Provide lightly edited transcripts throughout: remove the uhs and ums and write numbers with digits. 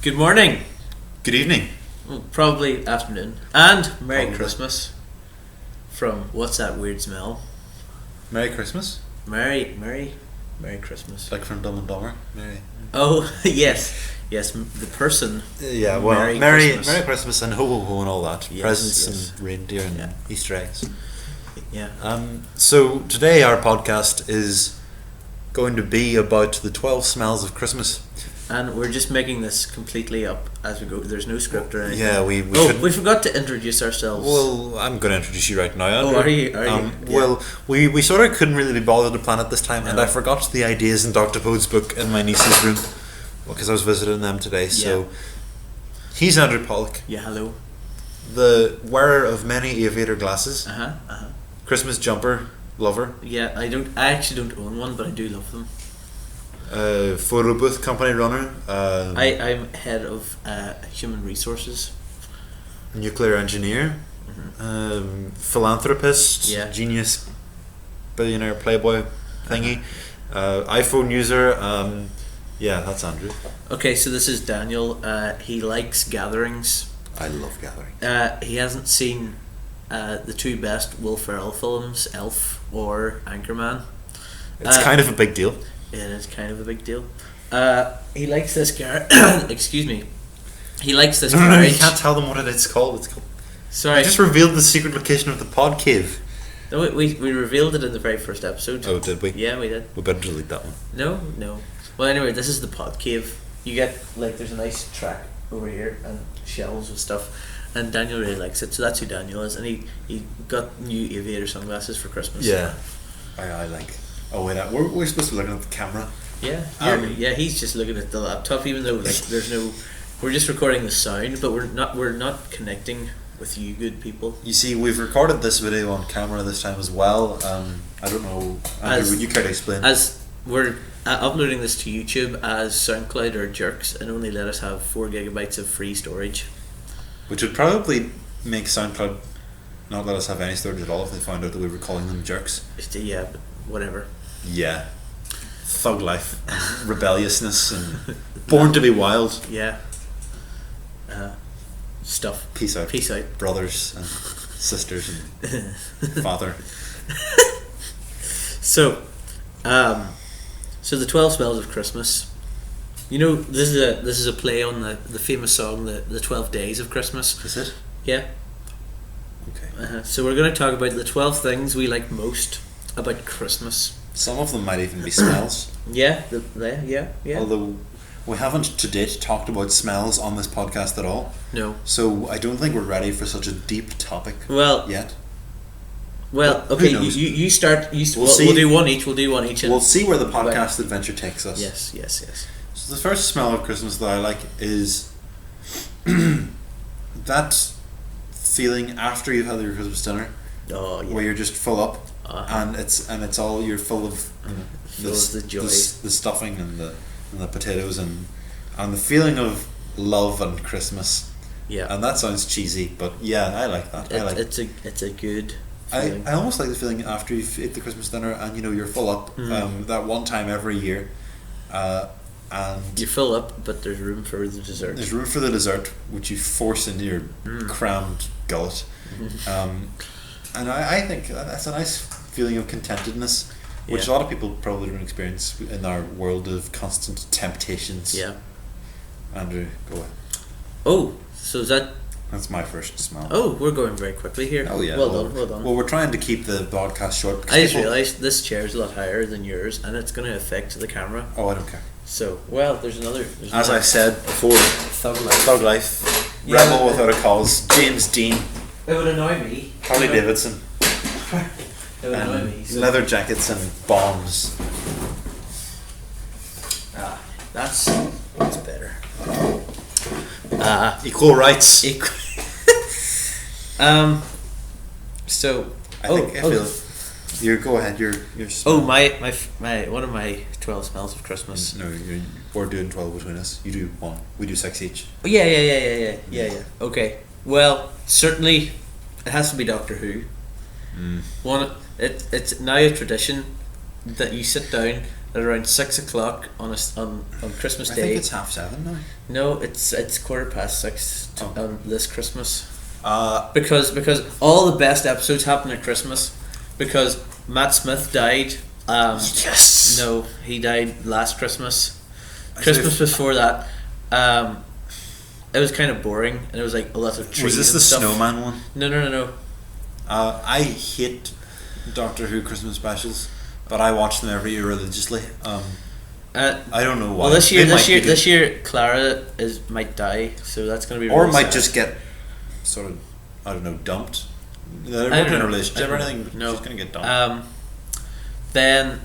Good morning. Good evening. Well, probably afternoon. And Merry Probably. Christmas from What's That Weird Smell? Merry Christmas. Merry Christmas. Like from Dumb and Dumber. Merry. Oh, yes. Yes, the person. Yeah, well, Merry Merry Christmas. Christmas and ho ho ho and all that. Yes, Presents yes. and reindeer and Yeah. Easter eggs. Yeah. So today our podcast is going to be about the 12 smells of Christmas. And we're just making this completely up as we go. There's no script or anything. Yeah, we we forgot to introduce ourselves. Well, I'm going to introduce you right now, Andrew. are you? Yeah. Well, we sort of couldn't really be bothered to plan it this time, and No. I forgot the ideas in Dr. Pode's book in my niece's room because I was visiting them today. So he's Andrew Pollock, Yeah, hello. the wearer of many aviator glasses, Uh-huh. Christmas jumper lover, Yeah, I actually don't own one, but I do love them. photo booth company runner, I'm head of human resources. nuclear engineer, philanthropist, Yeah. genius, billionaire, playboy thingy, iPhone user. Yeah, that's Andrew. Okay, so this is Daniel. He likes gatherings. I love gathering. He hasn't seen the two best Will Ferrell films, Elf or Anchorman. It's kind of a big deal. It is kind of a big deal. He likes this excuse me. He likes this No, garage. you can't tell them what it's called. It's called. Sorry. I just revealed the secret location of the pod cave. No, we revealed it in the very first episode. Oh, did we? Yeah, we did. We better delete that one. No. Well, anyway, this is the pod cave. You get, like, there's a nice track over here and shelves with stuff. And Daniel really likes it, so that's who Daniel is. And he got new aviator sunglasses for Christmas. Yeah. I like. Oh wait, we're supposed to be looking at the camera. Yeah, Um, yeah. He's just looking at the laptop, even though like there's no. We're just recording the sound, but we're not connecting with you, good people. You see, we've recorded this video on camera this time as well. I don't know. Andrew, would you care to explain? As we're uploading this to YouTube as SoundCloud or Jerks, and only let us have 4 gigabytes of free storage. Which would probably make SoundCloud not let us have any storage at all if they found out that we were calling them jerks. Yeah, but whatever. Yeah. Thug life, and rebelliousness, and born to be wild. Yeah. Stuff. Peace out. Peace out. Brothers and sisters and father. So, so the 12 smells of Christmas. You know, this is a play on the famous song the 12 Days of Christmas. Is it? Yeah. Okay. So we're going to talk about the 12 things we like most about Christmas. Some of them might even be smells. Yeah. Yeah. Although we haven't to date talked about smells on this podcast at all. No. So I don't think we're ready for such a deep topic Well. yet. Well. Who Okay. knows? You start. We'll see. We'll do one each. We'll do one each. We'll see where the podcast adventure takes us. Yes. So the first smell of Christmas that I like is that feeling after you've had your Christmas dinner, Oh yeah. where you're just full up, Uh-huh. and it's all you're full of Full of the joy. the stuffing and the potatoes and the feeling of love and Christmas. Yeah. And that sounds cheesy, but yeah, I like that. It's a good feeling. I almost like the feeling after you've ate the Christmas dinner and you're full up. That one time every year, and You fill up, but there's room for the dessert. there's room for the dessert, which you force into your crammed gullet. And I think that's a nice feeling of contentedness, which Yeah. a lot of people probably don't experience in our world of constant temptations. Yeah. Andrew, go ahead. Oh, so is that? That's my first smell. Oh, we're going very quickly here. Oh yeah. Well done. Well, we're trying to keep the broadcast short. because I just people- realised this chair is a lot higher than yours, and it's going to affect the camera. Oh, I don't care. So, well, there's another. As I said before, Thug life. Thug Life, Yeah. Rebel Without a Cause, James Dean, It would annoy me. Harley Davidson, It would annoy me. and So, leather jackets and bombs. that's better. Equal rights. So. I feel. You go ahead. You're. Oh, my one of my 12 smells of Christmas. No, we're doing 12 between us. You do one. We do 6 each. Oh, yeah. Okay. Well, certainly, it has to be Doctor Who. It's now a tradition that you sit down at around 6 o'clock on Christmas I Day. think it's 7:30 now. No, it's 6:15 Oh. on this Christmas. Uh, Because all the best episodes happen at Christmas. Because Matt Smith died. yes. No, he died last Christmas. I Christmas see. before that, it was kind of boring, and it was like a lot of trees. Was this and the stuff. snowman one? No. I hate Doctor Who Christmas specials, but I watch them every year religiously. I don't know why. Well, this They might be good. year, Clara might die, so that's going to be. Or really might sad. just get sort of, I don't know, dumped. They're I in don't a know. relationship or I don't anything. know. She's gonna get dumped. Then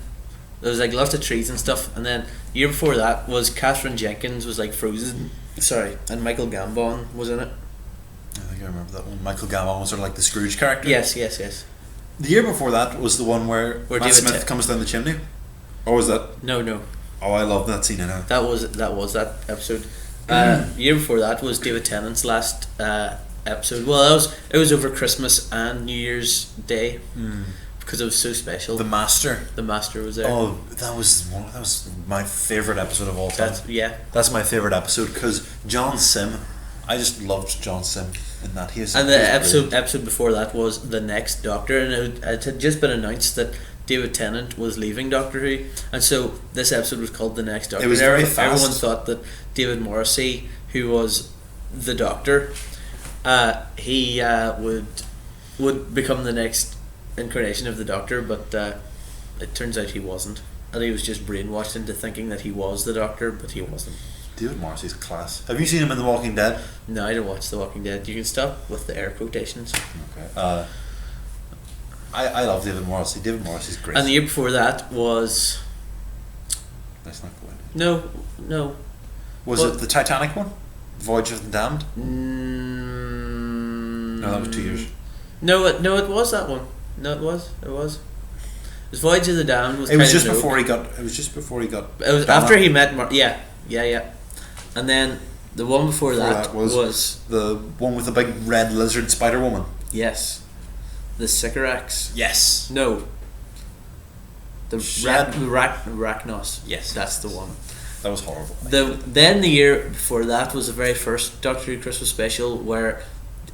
there was like lots of trees and stuff, and then the year before that was Catherine Jenkins was like frozen. Sorry, and Michael Gambon was in it. I think I remember that one. Michael Gambon was sort of like the Scrooge character. Yes. The year before that was the one where Matt David Smith comes down the chimney. Or was that? No. Oh, I love that scene in it. That was that episode. Year before that was David Tennant's last episode. Well, it was over Christmas and New Year's Day because it was so special. The Master. The Master was there. Oh, that was my favorite episode of all time. That's my favorite episode because John Sim. I just loved John Sim in that. He was, and he the was brilliant. episode before that was The Next Doctor, and it had just been announced that David Tennant was leaving Doctor Who, and so this episode was called The Next Doctor. It was very fast. Everyone thought that David Morrissey, who was the Doctor, he would become the next incarnation of the Doctor, but it turns out he wasn't, and he was just brainwashed into thinking that he was the Doctor, but he wasn't. David Morrissey's class. Have you seen him in The Walking Dead? No, I don't watch The Walking Dead. You can stop with the air quotations. Okay. I love David Morrissey. David Morrissey's great. And the year before that was Let's not go in. no. Was it the Titanic one? Voyage of the Damned? No, that was 2 years. No, it was that one. No, it was. It was Voyage of the Damned was. It was kind just of before he got. It was just before he got. It was done after up. he met yeah. And then the one before that was the one with the big red lizard Spider Woman. yes, the Sycorax. Yes. No. The Shad- Arachnos. Yes. That's the one. That was horrible. Then the year before that was the very first Doctor Who Christmas special where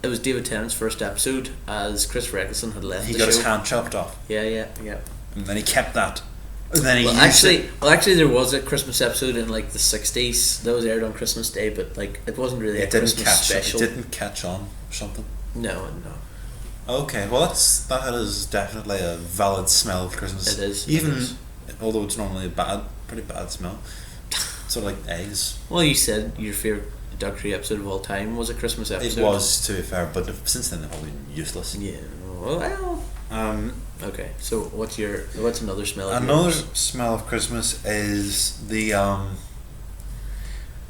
it was David Tennant's first episode as Chris Eccleston had left He the got show. his hand chopped off, Yeah. and then he kept that. And then he Well, used it. actually, there was a Christmas episode in like the '60s that was aired on Christmas Day, but like it wasn't really a It didn't Christmas catch. special. It didn't catch on or something. No. Okay, well that is definitely a valid smell of Christmas. It is. Even It is. although it's normally a pretty bad smell. Sort of like eggs. Well, you said your favorite Doctor Who episode of all time was a Christmas episode. It was, to be fair, but since then they've all been useless. Yeah. Well. Okay. So what's another smell? Of Another yours? smell of Christmas is the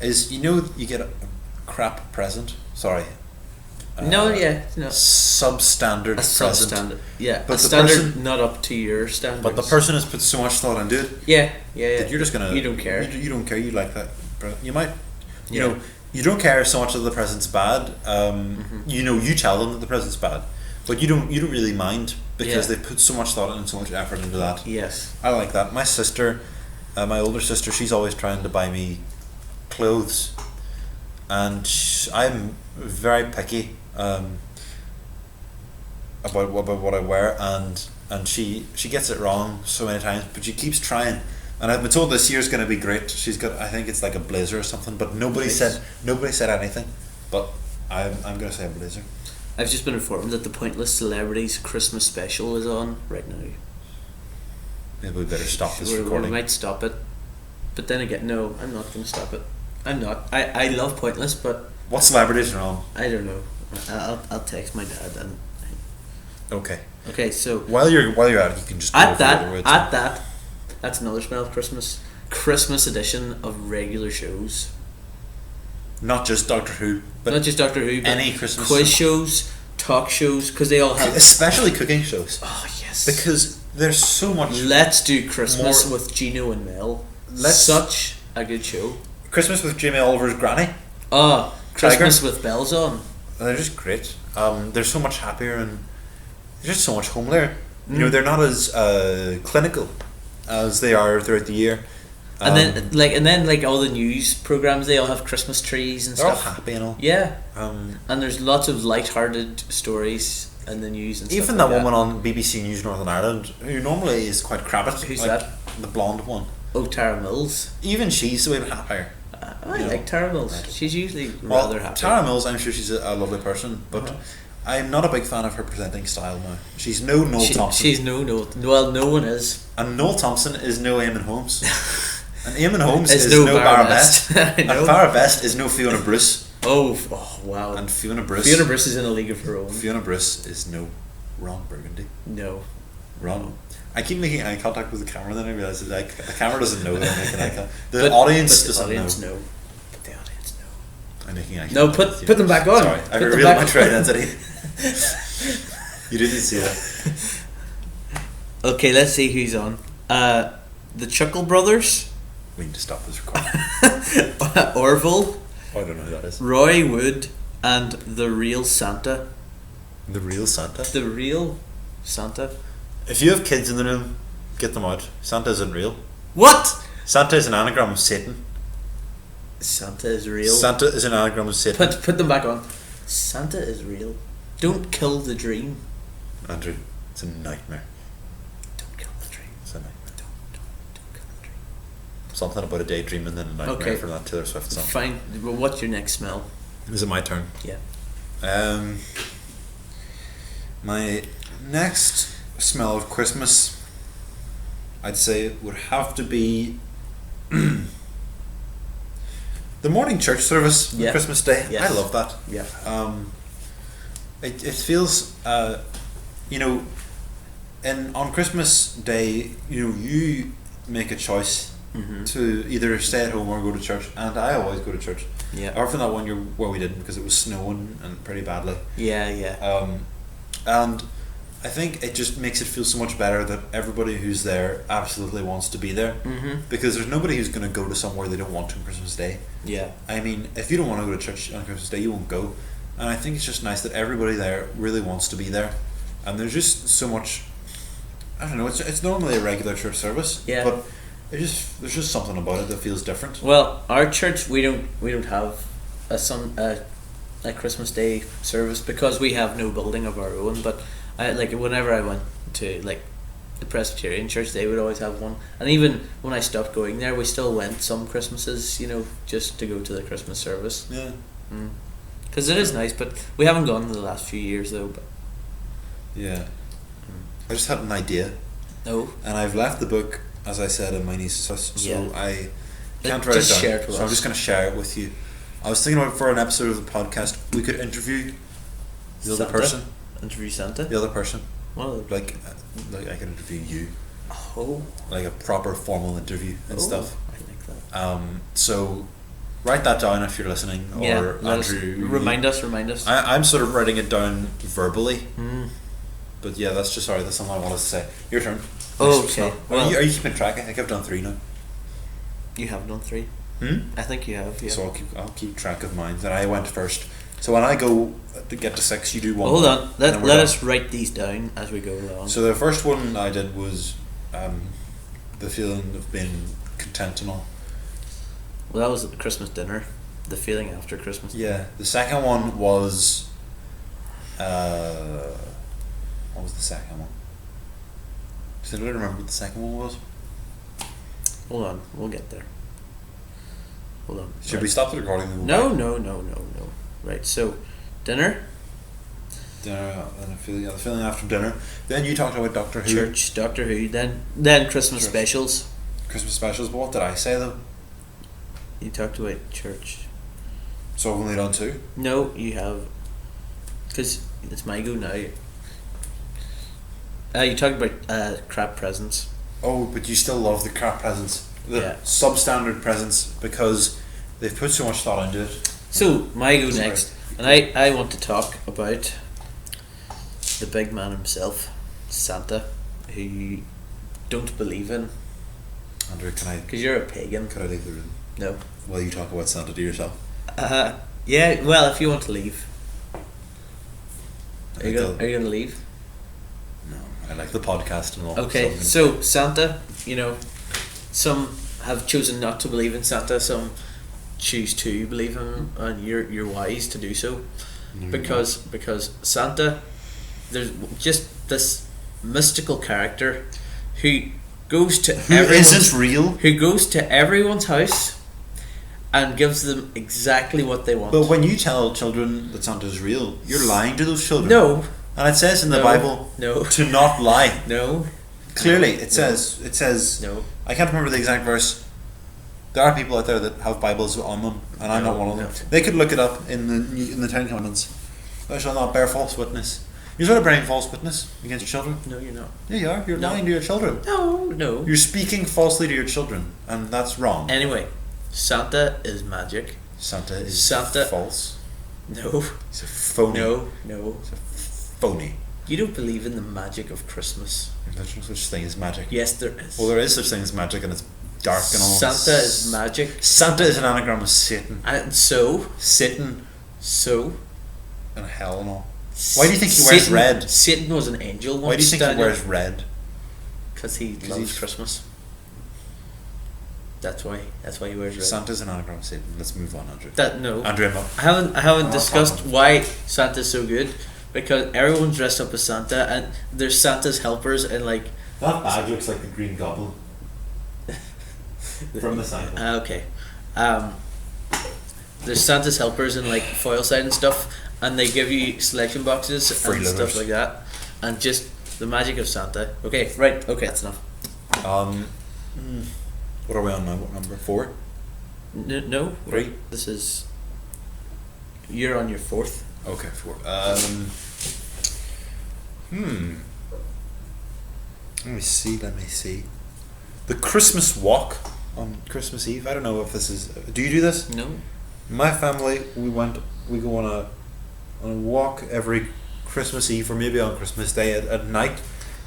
you get a crap present. Sorry. No. Substandard A present. substandard. Yeah. But a the standard person- not up to your standards. But the person has put so much thought into it Yeah. that you're just gonna. You don't care. You don't care. You like that. You might. You Yeah. know. You don't care so much that the present's bad. You tell them that the present's bad, but you don't really mind because Yeah. they put so much thought and so much effort into that. Yes. I like that. My sister, my older sister, she's always trying to buy me clothes, and I'm very picky about what I wear, and she gets it wrong so many times, but she keeps trying. And I've been told this year's going to be great. She's got, I think it's like a blazer or something, but nobody Nice. said anything. But I'm going to say a blazer. I've just been informed that the Pointless Celebrities Christmas special is on right now. Maybe we better stop this We recording. might stop it, but then again, no, I'm not going to stop it. I'm not. I love Pointless, but What celebrities are on? I don't know. I'll text my dad and. Okay. Okay, so While you're at it, you can just go at over the other words. that's another smell of Christmas. Christmas edition of regular shows. Not just Doctor Who, but Not just Doctor Who, but any Christmas quiz show. shows, talk shows, because they all have. Especially cooking shows. Oh yes. Because there's so much. Let's do Christmas More- with Gino and Mel. Let's- Such a good show. Christmas with Jamie Oliver's granny. Christmas with bells on. They're just great. They're so much happier and they're just so much homelier. You know, they're not as clinical as they are throughout the year. And then all the news programs, they all have Christmas trees and they're all stuff. happy and all. Yeah. Um, And there's lots of light-hearted stories in the news and stuff. even like that woman on BBC News Northern Ireland, who normally is quite crabbit. Who's like that? The blonde one. Oh, Tara Mills. Even she's a wee bit happier. I You know, like Tara Mills. like- She's usually Well, rather happy. Tara Mills, I'm sure she's a lovely person, but Uh-huh. I'm not a big fan of her presenting style now. She's no Noel Thompson. She's no. Well, no one is. And Noel Thompson is no Eamon Holmes. And Eamon Holmes It's is no no Barra Barra Best. Best. I And know. Barra Best is no Fiona Bruce. Oh, wow. And Fiona Bruce. Fiona Bruce is in a league of her own. Fiona Bruce is no Ron Burgundy. No. Ron. I keep making eye contact with the camera, then I realise that like, the camera doesn't know that I'm making eye contact. The But- audience but the doesn't audience know. know. But the audience know. I'm making eye contact. No, with you. put them back on. Sorry, I Put them revealed back my on. true identity. You didn't see that. Okay, let's see who's on. The Chuckle Brothers, We need to stop this recording. Orville, I don't know who that is. Roy Wood, and The Real Santa. The Real Santa. The Real Santa? If you have kids in the room, get them out. Santa isn't real. What? Santa is an anagram of Satan. Santa is real. Santa is an anagram of Satan. Put them back on. Santa is real. Don't kill the dream. Andrew, it's a nightmare. Don't kill the dream. It's a nightmare. Don't kill the dream. Something about a daydream and then a nightmare Okay. for that Taylor Swift song. Fine. Well, what's your next smell? Is it my turn? Yeah. My next smell of Christmas, I'd say, would have to be the morning church service on Yeah. Christmas Day. Yes. I love that. Yeah. It feels, on Christmas Day, you make a choice Mm-hmm. to either stay at home or go to church, and I always go to church. Yeah. Apart from that one year where we didn't because it was snowing and pretty badly. Yeah, yeah. And I think it just makes it feel so much better that everybody who's there absolutely wants to be there, Mm-hmm. because there's nobody who's going to go to somewhere they don't want to on Christmas Day. Yeah. I mean, if you don't want to go to church on Christmas Day, you won't go. And I think it's just nice that everybody there really wants to be there, and there's just so much. I don't know. It's normally a regular church service, Yeah. but there's just something about it that feels different. Well, our church we don't have a Christmas Day service because we have no building of our own. But whenever I went to the Presbyterian church, they would always have one. And even when I stopped going there, we still went some Christmases, just to go to the Christmas service. Yeah. Because it is nice, but we haven't gone in the last few years though. But Yeah. I just had an idea, no, and I've left the book, as I said, in my niece's house, so Yeah. I can't write it Just down. share it with So I'm us. just going to share it with you. I was thinking about for an episode of the podcast, we could interview the other Santa? person. Interview Santa. The other person. Well, Like I could interview you, oh, like a proper formal interview and stuff. I like that. So write that down if you're listening, or Yeah, let us- Andrew. remind us. I'm sort of writing it down verbally, Mm. but yeah, that's something I wanted to say. Your turn. Oh, Next okay. smell. Well- are you keeping track? I think I've done 3 now. You have done 3. I think you have. Yeah. So I'll keep track of mine. Then I went first. So when I go to get to 6, you do 1. Hold on. and then we're Let done. us write these down as we go along. So the first one I did was the feeling of being content and all. Well, that was at the Christmas dinner. The feeling after Christmas. Yeah. The second one was. What was the second one? Does anybody remember what the second one was? Hold on. We'll get there. Hold on. Should we stop the recording? And go No, back? no. Right. So, dinner, Dinner, and the feeling after dinner. Then you talked about Doctor Who. church, Doctor Who, then Christmas Church. specials. Christmas specials. But what did I say though? You talked about church. So I've only done 2. No, you have. Because it's my go now. You talked about crap presents. Oh, but you still love the crap presents, the Yeah. substandard presents, because they've put so much thought into it. So, my go Sorry. next. And I want to talk about the big man himself, Santa, who you don't believe in. Andrew, Because you're a pagan. could I leave the room No. while you talk about Santa to yourself? Yeah, well, if you want to leave. I Are you think going to leave? No, I like the podcast and all. Okay, so Santa, you know, some have chosen not to believe in Santa. Some choose to believe in him, and you're wise to do so, because Santa, there's just this mystical character who goes to isn't real. who goes to everyone's house and gives them exactly what they want. But when you tell children that Santa is real, you're lying to those children. No. And it says in the No. Bible No. to not lie. No. Clearly, No. it says. No. I can't remember the exact verse. There are people out there that have Bibles on them, and I'm No, not one of them. no. They could look it up in the Ten Commandments. Thou shalt not bear false witness. You're sort of bearing false witness against your children. No, you're not. Yeah, you are. You're No. lying to your children. No. You're speaking falsely to your children, and that's wrong. Anyway, Santa is magic. Santa is Santa- false. No. He's a phony. No. He's a phony. You don't believe in the magic of Christmas. There's no such thing as magic. Yes, there is. Well, there is such thing as magic, and it's dark and all. Santa is magic. Santa is an anagram of Satan. And so, Satan and hell and all. Why do you think he wears red? Satan was an angel once. Why do you think he wears red? Because he loves he's- Christmas. That's why he wears red. Santa's an anagram of Satan. Let's move on, Andrew. No. Andrew, I'm up. I haven't Oh, discussed pardon. why Santa's so good, because everyone's dressed up as Santa, and there's Santa's helpers and like. That bag looks like the Green Goblin from the Santa. Okay. There's Santa's helpers and like foil side and stuff, and they give you selection boxes and Freeloaders. stuff like that, and just the magic of Santa. Okay, right. Okay, that's enough. What are we on now? What number? 4? No. 3? This is. You're on your 4th. Okay, 4. Let me see. The Christmas walk on Christmas Eve. I don't know if this is. Do you do this? No. My family, we go on a walk every Christmas Eve or maybe on Christmas Day at night,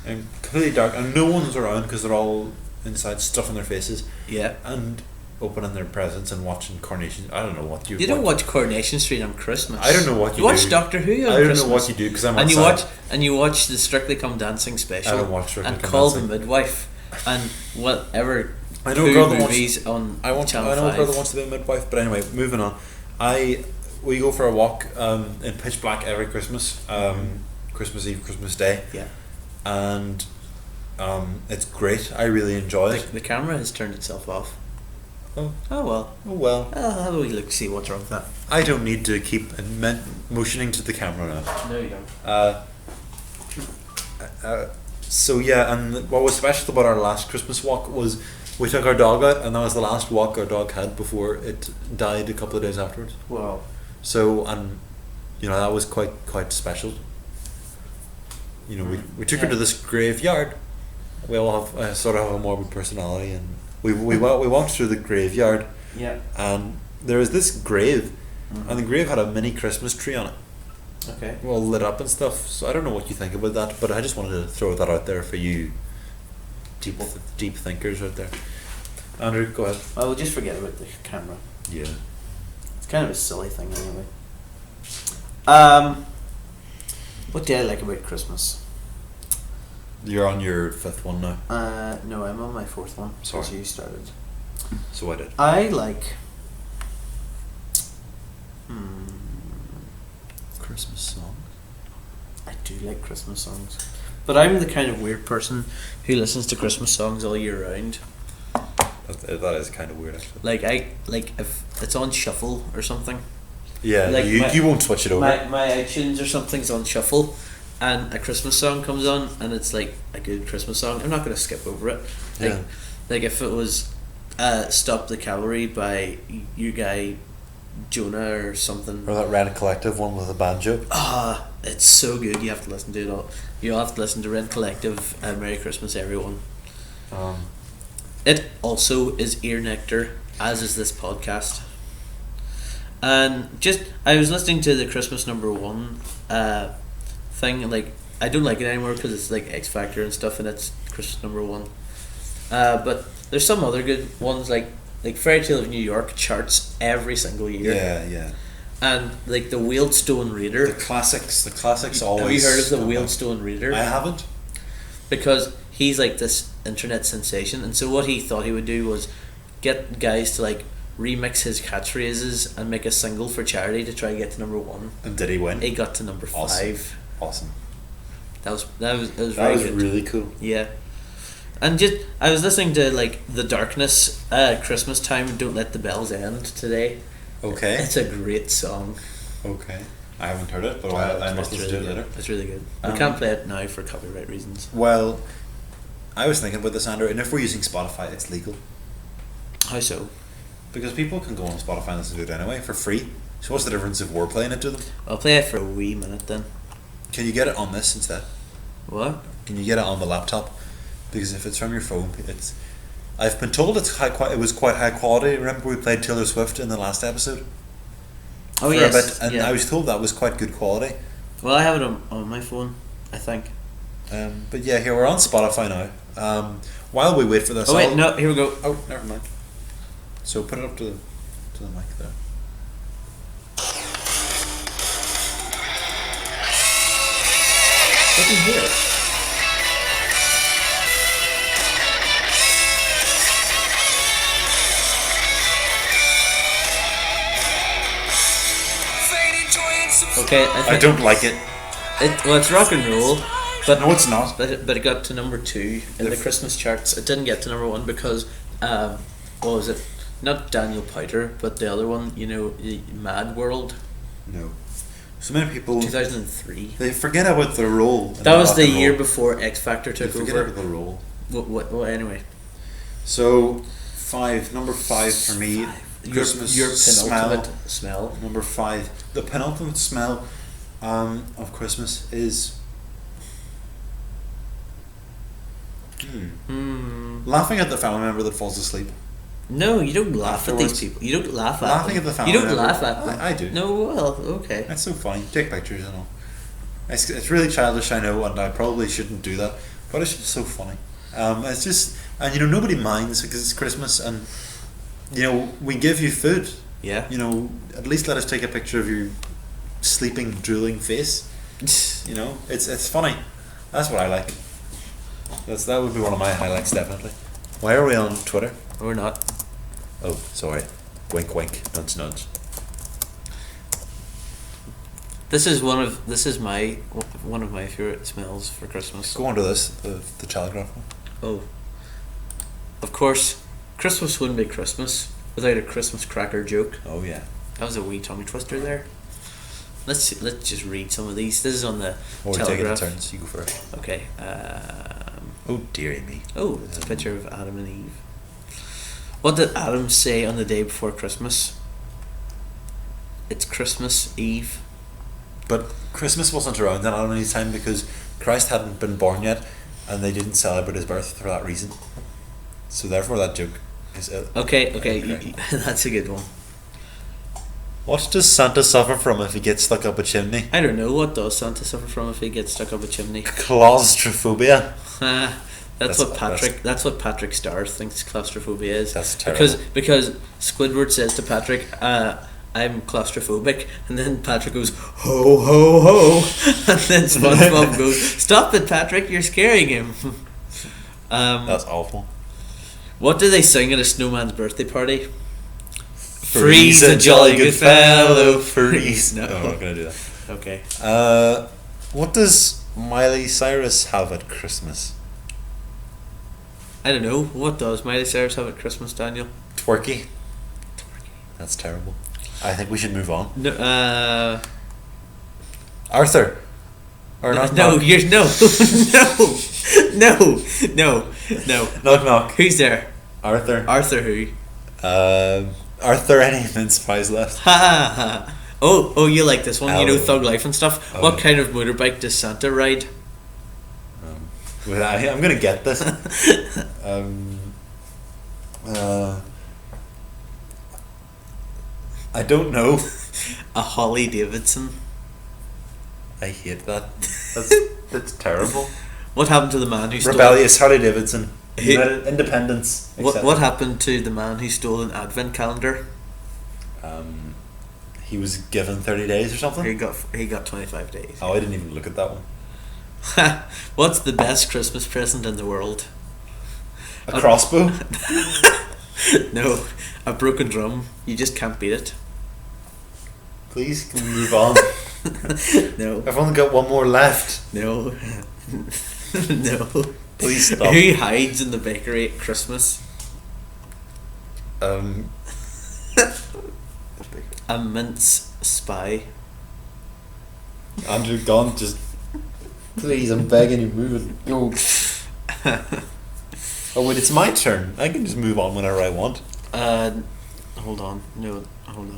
and completely dark, and no one's around because they're all inside stuffing their faces Yeah. and opening their presents and watching Coronation. I don't know what you. You don't watch Coronation Street on Christmas. I don't know what you watch do. Doctor Who on I don't Christmas. know what you do because I'm and outside. you watch the Strictly Come Dancing special. I don't watch Strictly and Come Call Dancing. the Midwife and whatever. I know a Who girl that movies on Channel I know a 5. girl that wants to be a midwife. But anyway, moving on. We go for a walk in pitch black every Christmas. Christmas Eve, Christmas Day. Yeah. And it's great. I really enjoy it. The camera has turned itself off. Oh. Oh well. Oh well. I'll have a wee look, see what's wrong with that. I don't need to keep motioning to the camera now. No, you don't. So yeah, and what was special about our last Christmas walk was we took our dog out, and that was the last walk our dog had before it died a couple of days afterwards. Wow. So that was quite special. We took her to this graveyard. We all have sort of have a morbid personality, and we walked through the graveyard. Yeah. And there was this grave, and the grave had a mini Christmas tree on it, Okay. all lit up and stuff. So I don't know what you think about that, but I just wanted to throw that out there for you, deep thinkers out there. Andrew, go ahead. Well, we'll just forget about the camera. Yeah. It's kind of a silly thing anyway. What do I like about Christmas? You're on your 5th one now. No, I'm on my 4th one. Sorry. Since you started. So I did. I like. Christmas song. I do like Christmas songs, but I'm the kind of weird person who listens to Christmas songs all year round. That is kind of weird, actually. Like if it's on shuffle or something. Yeah, Like you won't switch it over. My iTunes or something's on shuffle, and a Christmas song comes on, and it's like a good Christmas song. I'm not going to skip over it. Yeah. Like if it was "Stop the Cavalry" by you guy Jonah or something. Or that Red Collective one with a banjo. It's so good. You have to listen to it all. You have to listen to Red Collective. Merry Christmas, everyone. It also is ear nectar, as is this podcast. And I was listening to the Christmas #1 thing, and like I don't like it anymore because it's like X Factor and stuff, and it's Christmas #1. But there's some other good ones like Fairy Tale of New York charts every single year. Yeah. And like the Wealdstone Reader. The classics always. Have you heard of the Wealdstone Reader? I haven't. because he's like this internet sensation, and so what he thought he would do was get guys to like remix his catchphrases and make a single for charity to try to get to number one. And did he win? He got to number Awesome. 5. Awesome. That was very That was good. really cool. Yeah. And just I was listening to like The Darkness, Christmas Time, Don't Let the Bells End today. Okay. It's a great song. Okay. I haven't heard it, but I must It's listen to really it later. good. It's really good. We Um, can't play it now for copyright reasons. Well, I was thinking about this, Andrew, and if we're using Spotify, it's legal. How so? Because people can go on Spotify and listen to it anyway for free. So what's the difference if we're playing it to them? I'll play it for a wee minute then. Can you get it on this instead? What? Can you get it on the laptop? Because if it's from your phone, it's. I've been told it's it was quite high quality. Remember we played Taylor Swift in the last episode? Oh for yes. a bit, and yeah. I was told that was quite good quality. Well, I have it on my phone, I think. But yeah, here we're on Spotify now. While we wait for this, Oh wait, no, here we go. Oh, never mind. So put it up to the mic there. What can you hear? Okay, I think don't like it. well, it's rock and roll, but No, it's not. but it got to number 2 in the Christmas charts. It didn't get to number 1 because what was it? Not Daniel Powter, but the other one. You know, Mad World, No. So many people 2003. they forget about the role. in That was rock the and roll. year before X Factor They took forget over. about the role. Well, anyway, So number 5 for me. Christmas your penultimate smell. smell. Number 5, the penultimate smell of Christmas is laughing at the family member that falls asleep. No, you don't laugh at these Afterwards. people. You don't laugh at Laughing them. at the family You don't member. laugh at them. I do. No, well, okay. That's so funny. Take pictures and all. It's really childish, I know, and I probably shouldn't do that, but it's just so funny. It's just, and you know, nobody minds because it's Christmas, and you know, we give you food. Yeah. You know, at least let us take a picture of your sleeping, drooling face. You know, it's funny. That's what I like. That would be one of my highlights, definitely. Why are we on Twitter? Or not. Oh, sorry. Wink, wink. Nudge, nudge. This is one of my favorite smells for Christmas. Go on to this, the telegraph one. Oh. Of course, Christmas wouldn't be Christmas without a Christmas cracker joke. Oh yeah. That was a wee tongue twister there. Let's just read some of these. This is on the Or we take it in Telegraph. turns. You go first. Okay. Oh dearie me. Oh, it's a picture of Adam and Eve. What did Adam say on the day before Christmas? It's Christmas Eve. But Christmas wasn't around at any time because Christ hadn't been born yet, and they didn't celebrate his birth for that reason. So therefore, that joke is Okay, Okay. that's a good one. What does Santa suffer from if he gets stuck up a chimney? I don't know, what does Santa suffer from if he gets stuck up a chimney? Claustrophobia. That's That's- what Patrick Starr thinks claustrophobia is. That's terrible. Because Squidward says to Patrick, I'm claustrophobic, and then Patrick goes, ho ho ho, and then SpongeBob goes, stop it, Patrick, you're scaring him. That's awful. What do they sing at a snowman's birthday party? Freeze a jolly good fellow. Freeze. No. No, I'm not gonna do that. Okay. What does Miley Cyrus have at Christmas? I don't know. What does Miley Cyrus have at Christmas, Daniel? Twerky. That's terrible. I think we should move on. No. Arthur. Or not. No. Knock. You're no. No. Knock knock. Who's there? Arthur. Arthur who? Arthur any mince pies left. Ha ha ha. Oh, you like this one? You know, Oh. Thug Life and stuff. Oh, What yeah. kind of motorbike does Santa ride? I'm gonna get this. I don't know. A Holly Davidson. I hate that. That's terrible. What happened to the man who stole? Rebellious Harley Davidson. He- Independence. What happened to the man who stole an advent calendar? He was given 30 days or something. He got 25 days. Oh, I didn't even look at that one. What's the best Christmas present in the world? A crossbow? No, a broken drum. You just can't beat it. Please, can we move on? No, I've only got one more left. no, no. Please stop. Who hides in the bakery at Christmas? A mince spy. Andrew, gone. Just please, I'm begging you, move it. Go. Oh wait, it's my turn. I can just move on whenever I want. Hold on. No, hold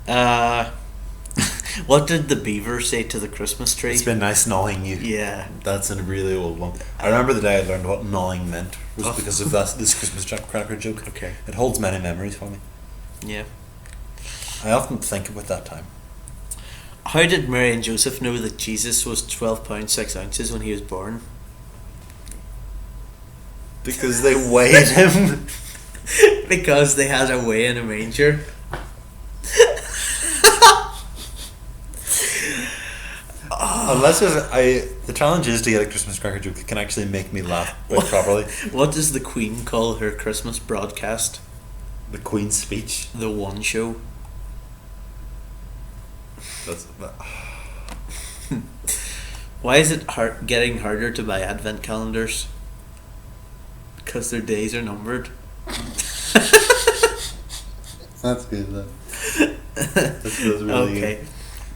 on. What did the beaver say to the Christmas tree? It's been nice gnawing you. Yeah. That's a really old one. I remember the day I learned what gnawing meant was because of this Christmas cracker joke. Okay. It holds many memories for me. Yeah. I often think about that time. How did Mary and Joseph know that Jesus was 12 pounds 6 ounces when he was born? Because they weighed him. Because they had a weigh in a manger. Unless the challenge is to get a Christmas cracker joke that can actually make me laugh properly. What does the Queen call her Christmas broadcast? The Queen's speech. The One Show. Why is it getting harder to buy advent calendars? Because their days are numbered. That's good. That's really Okay. good.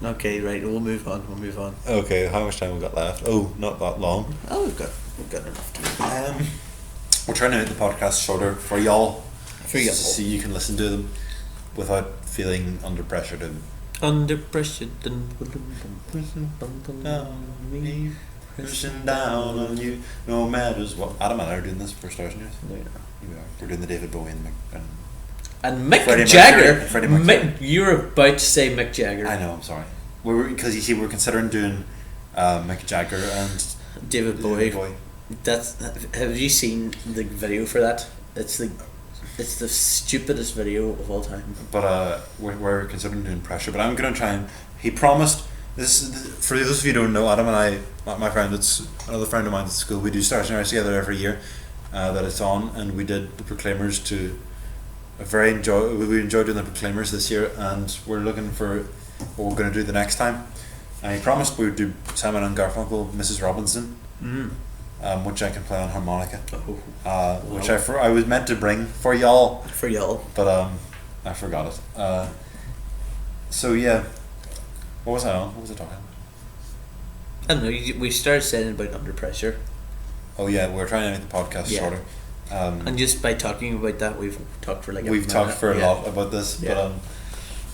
Okay, right, we'll move on. Okay, how much time we got left? Oh, not that long. Oh, we've got enough time. We're trying to make the podcast shorter for y'all. For y'all. So you can listen to them without feeling under pressure to Under pressure. pushing down on you, no matters what. Adam and I are doing this for Stars News. No, you're not. We are. We're doing the David Bowie and And Mick Freddie Jagger. Mercury. Freddie Mercury. You're about to say Mick Jagger. I know. I'm sorry. Because you see, we're considering doing Mick Jagger and David Bowie. That's. Have you seen the video for that? It's the stupidest video of all time. But we're considering doing Pressure. But I'm gonna try and. He promised. For those of you who don't know, Adam and I, my friend, it's another friend of mine at school. We do Stars and Iris together every year. That it's on, and we did the Proclaimers to. We enjoyed doing the Proclaimers this year, and we're looking for what we're going to do the next time. And he promised we would do Simon and Garfunkel, Mrs. Robinson, which I can play on harmonica, which I was meant to bring for y'all, but I forgot it. So yeah, what was I on? What was I talking about? I don't know. We started saying about Under Pressure, Oh yeah, we're trying to make the podcast shorter. and just by talking about that, we've talked for like. We've talked for a lot about this, Yeah.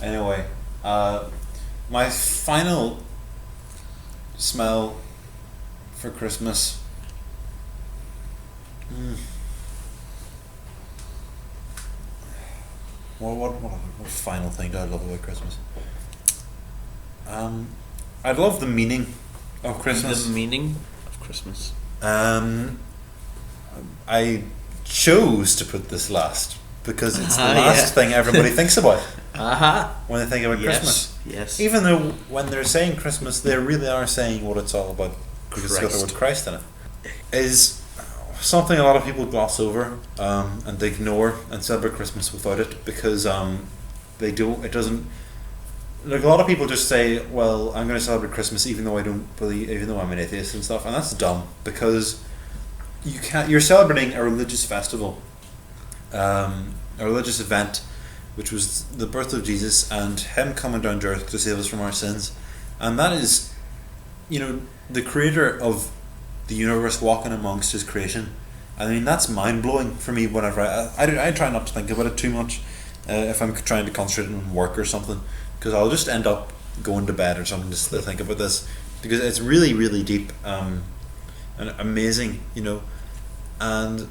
but anyway, my final smell for Christmas. What final thing do I love about Christmas? I love the meaning of Christmas. The meaning of Christmas. I chose to put this last because it's the Ah, last yeah. thing everybody thinks about Aha. when they think about Yes. Christmas. Yes. Even though when they're saying Christmas, they really are saying what it's all about because it's got the word Christ in it. Is something a lot of people gloss over and they ignore and celebrate Christmas without it because they don't. It doesn't. Like a lot of people just say, "Well, I'm going to celebrate Christmas even though I don't believe, even though I'm an atheist and stuff," and that's dumb because you can't. You're celebrating a religious festival, a religious event, which was the birth of Jesus and Him coming down to earth to save us from our sins, and that is, the Creator of the universe walking amongst His creation. I mean, that's mind blowing for me. Whenever I try not to think about it too much, if I'm trying to concentrate on work or something, because I'll just end up going to bed or something just to think about this, because it's really, really deep and amazing, and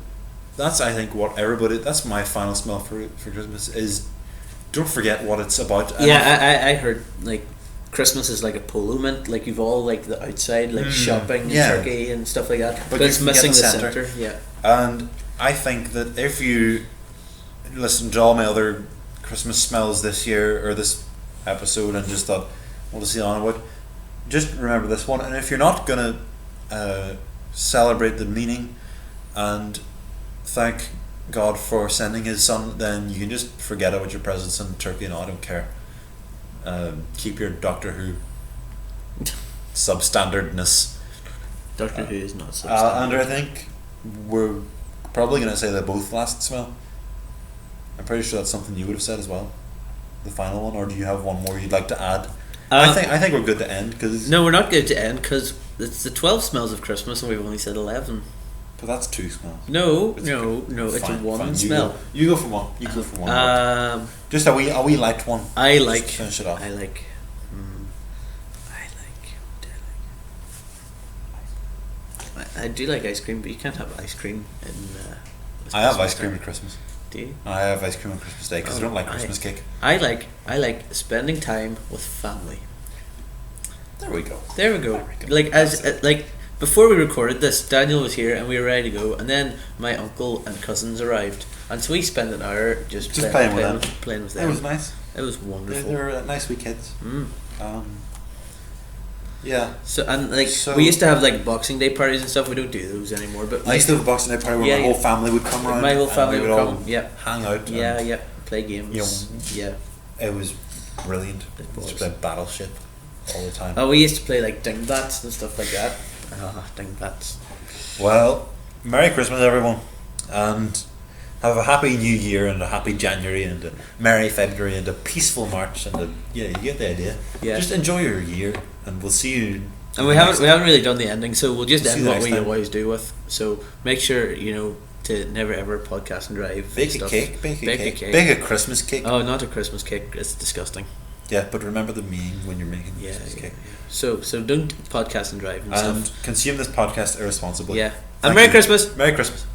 that's, I think, what everybody. That's my final smell for Christmas is, don't forget what it's about. Yeah, I heard like Christmas is like a polo mint, like you've all like the outside, like shopping, and turkey and stuff like that, but it's you forget missing the center. center. Yeah. And I think that if you listen to all my other Christmas smells this year or this episode and just thought, what to see on about, just remember this one. And if you're not gonna celebrate the meaning and thank God for sending His Son, then you can just forget about your presents in Turkey. And I don't care. Keep your Doctor Who substandardness. Doctor Who is not substandard. And I think we're probably going to say they both last smell. I'm pretty sure that's something you would have said as well. The final one, or do you have one more you'd like to add? I think we're good to end because no, we're not good to end because it's the 12 smells of Christmas and we've only said 11. But that's 2 smells. No, It's it's fine, one fine. smell. You go for one. You go for one. Just a wee light one. I Just like. finish it off. I like. I do like ice cream, but you can't have ice cream in. I have ice cream at Christmas. Do you? I have ice cream on Christmas Day because I don't like Christmas cake. I like spending time with family. There we go. There we go. Like before we recorded this, Daniel was here and we were ready to go, and then my uncle and cousins arrived, and so we spent an hour just playing with them. Playing with It them. was nice. It was wonderful. They're nice wee kids. Mm. Yeah. So and like So- we used to have like Boxing Day parties and stuff. We don't do those anymore. But I used to have a Boxing Day party where Yeah, my whole yeah. family would come around. my whole and family we would all come. Yeah, hang out. yeah, and yeah. Play games. Yeah. It was brilliant. It Just was. play Battleship all the time. Oh, we used to play like dingbats and stuff like that. Dingbats. Well, Merry Christmas, everyone, and have a happy New Year and a happy January and a Merry February and a peaceful March and you get the idea. Yeah. Just enjoy your year, and we'll see you. And we haven't really done the ending, so we'll just See end you what next we time. always do with. So make sure to never ever podcast and drive. Bake stuff. a cake. Bake a Bake cake. a Bake a Christmas cake. Oh, not a Christmas cake. It's disgusting. Yeah, but remember the meaning when you're making Yeah. Christmas cake. So don't podcast and drive and And stuff. consume this podcast irresponsibly. Yeah. Thank And Merry you. Christmas. Merry Christmas.